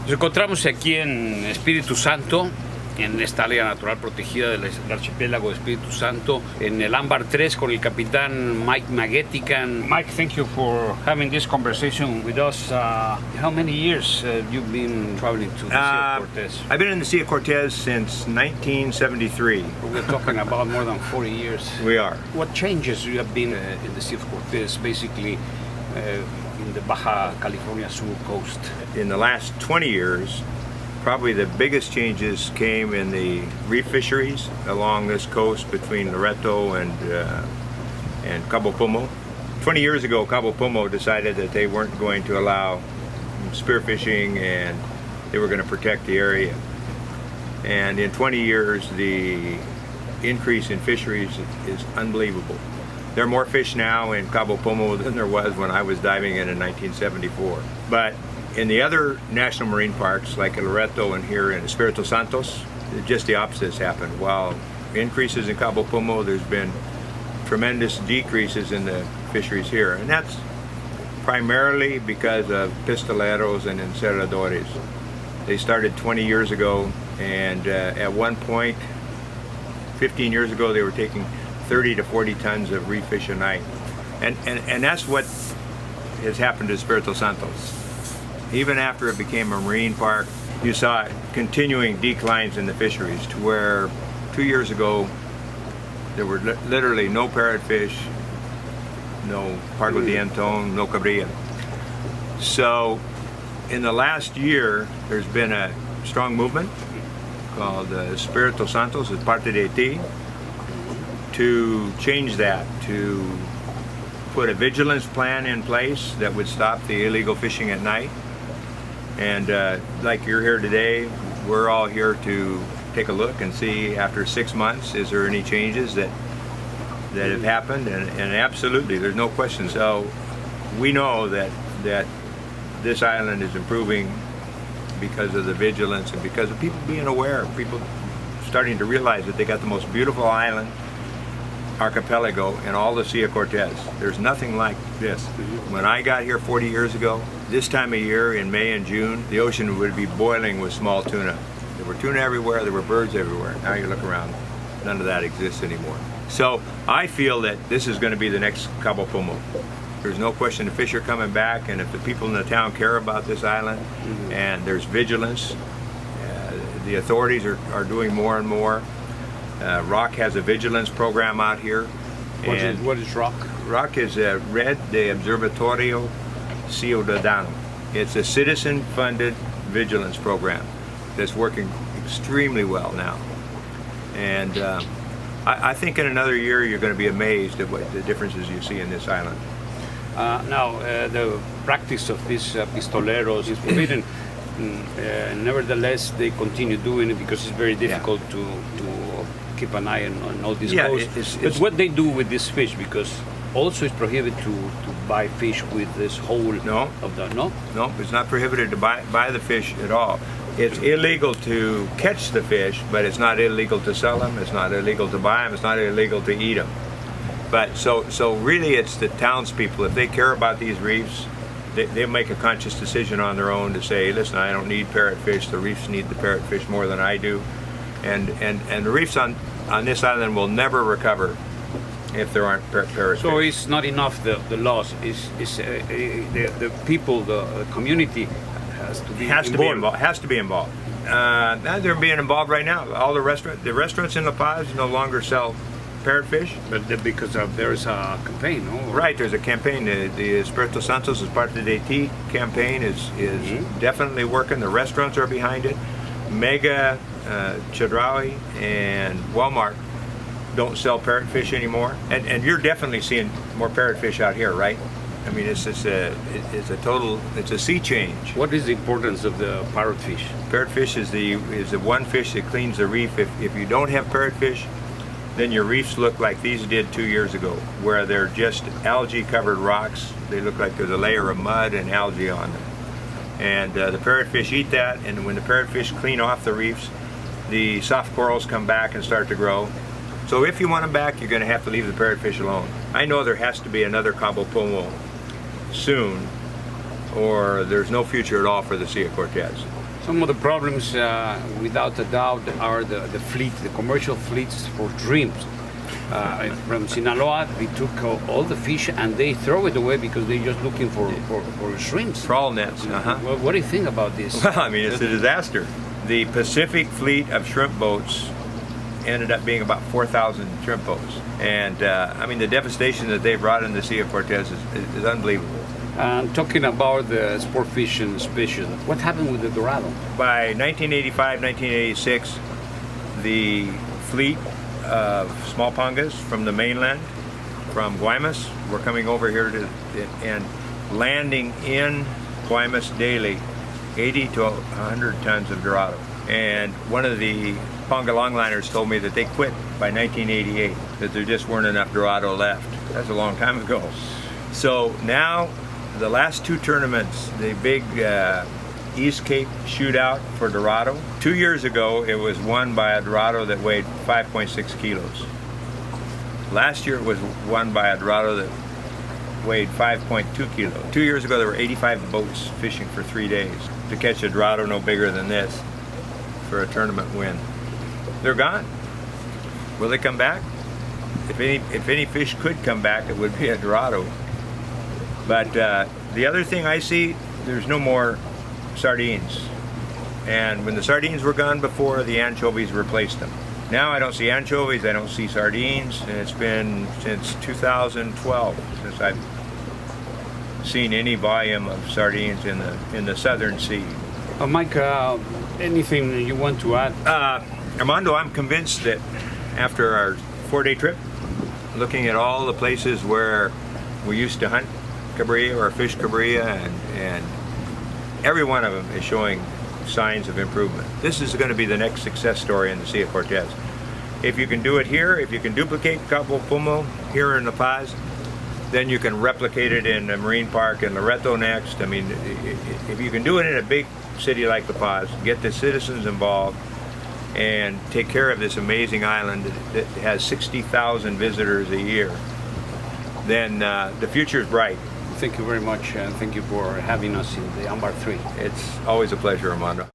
Nos encontramos aquí en Espíritu Santo, en esta área natural protegida del archipiélago de Espíritu Santo, en el Ámbar 3 con el capitán Mike McGettigan. Mike, thank you for having this conversation with us. How many years you've been traveling to the Sea of Cortez? I've been in the Sea of Cortez since 1973. We're talking about more than 40 years. We are. What changes you have been in the Sea of Cortez, basically in the Baja California Sur coast? In the last 20 years, probably the biggest changes came in the reef fisheries along this coast between Loreto and Cabo Pomo. 20 years ago, Cabo Pomo decided that they weren't going to allow spearfishing and they were going to protect the area. And in 20 years, the increase in fisheries is unbelievable. There are more fish now in Cabo Pomo than there was when I was diving in 1974. But in the other national marine parks, like Loreto and here in Espiritu Santos, just the opposite has happened. While increases in Cabo Pomo, there's been tremendous decreases in the fisheries here. And that's primarily because of pistoleros and encerradores. They started 20 years ago, and at one point, 15 years ago, they were taking 30 to 40 tons of reef fish a night. And that's what has happened to Espiritu Santos. Even after it became a marine park, you saw continuing declines in the fisheries to where 2 years ago, there were literally no parrotfish, no pargo dientón, no cabrilla. So in the last year, there's been a strong movement called Espiritu Santos, as parte de Haití, to change that, to put a vigilance plan in place that would stop the illegal fishing at night. And like you're here today, we're all here to take a look and see after 6 months, is there any changes that have happened? And absolutely, there's no question. So we know that this island is improving because of the vigilance and because of people being aware, people starting to realize that they got the most beautiful island archipelago in all the Sea of Cortez. There's nothing like this. When I got here 40 years ago, this time of year in May and June, the ocean would be boiling with small tuna. There were tuna everywhere, there were birds everywhere. Now you look around, none of that exists anymore. So I feel that this is going to be the next Cabo Pomo. There's no question the fish are coming back, and if the people in the town care about this island and there's vigilance, the authorities are doing more and more. ROC has a vigilance program out here. What is ROC? ROC is Red de Observatorio Ciudadano. It's a citizen-funded vigilance program that's working extremely well now. And I think in another year you're going to be amazed at what the differences you see in this island. Now, the practice of these pistoleros is forbidden. Nevertheless, they continue doing it because it's very difficult to keep an eye on all these coasts. But what they do with this fish, because also it's prohibited to buy fish with this whole of the no, it's not prohibited to buy the fish at all. It's illegal to catch the fish, but it's not illegal to sell them. It's not illegal to buy them. It's not illegal to eat them. But so really, it's the townspeople. If they care about these reefs, they make a conscious decision on their own to say, listen, I don't need parrotfish. The reefs need the parrotfish more than I do. And the reefs on this island will never recover if there aren't parrotfish. So it's not enough the laws. It's the people, the community has to be involved. Has to be involved. They're being involved right now. All the restaurants in La Paz no longer sell parrotfish, but because there is a campaign, no? Right, there's a campaign. The Espiritu Santos as parte de Haití campaign is definitely working. The restaurants are behind it. Mega, Chedraui, and Walmart don't sell parrotfish anymore, and you're definitely seeing more parrotfish out here, right? I mean, it's a sea change. What is the importance of the parrotfish? Parrotfish is the one fish that cleans the reef. If you don't have parrotfish, then your reefs look like these did 2 years ago, where they're just algae-covered rocks. They look like there's a layer of mud and algae on them. And the parrotfish eat that, and when the parrotfish clean off the reefs, the soft corals come back and start to grow. So if you want them back, you're going to have to leave the parrotfish alone. I know there has to be another Cabo Pomo soon, or there's no future at all for the Sea of Cortez. Some of the problems, without a doubt, are the fleet, the commercial fleets for shrimps. From Sinaloa, we took all the fish and they throw it away because they're just looking for shrimps. Trawl nets. What do you think about this? Well, I mean, it's a disaster. The Pacific fleet of shrimp boats ended up being about 4,000 shrimp boats. And I mean, the devastation that they brought in the Sea of Cortez is unbelievable. Talking about the sport fishing species, what happened with the Dorado? By 1985, 1986, the fleet of small pangas from the mainland, from Guaymas, were coming over here and landing in Guaymas daily 80 to 100 tons of Dorado. And one of the panga longliners told me that they quit by 1988, that there just weren't enough Dorado left. That's a long time ago. So now, the last two tournaments, the big East Cape shootout for Dorado. 2 years ago, it was won by a Dorado that weighed 5.6 kilos. Last year, it was won by a Dorado that weighed 5.2 kilos. 2 years ago, there were 85 boats fishing for 3 days to catch a Dorado no bigger than this for a tournament win. They're gone. Will they come back? If any fish could come back, it would be a Dorado. But the other thing I see, there's no more sardines. And when the sardines were gone before, the anchovies replaced them. Now I don't see anchovies, I don't see sardines, and it's been since 2012 since I've seen any volume of sardines in the southern sea. Mike, anything you want to add? Armando, I'm convinced that after our 4-day trip, looking at all the places where we used to hunt cabrilla or fish cabrilla, and every one of them is showing signs of improvement. This is going to be the next success story in the Sea of Cortez. If you can do it here, if you can duplicate Cabo Pumo here in La Paz, then you can replicate it in a marine park in Loreto next. I mean, if you can do it in a big city like La Paz, get the citizens involved, and take care of this amazing island that has 60,000 visitors a year, then the future is bright. Thank you very much, and thank you for having us in the Ambar 3. It's always a pleasure, Armando.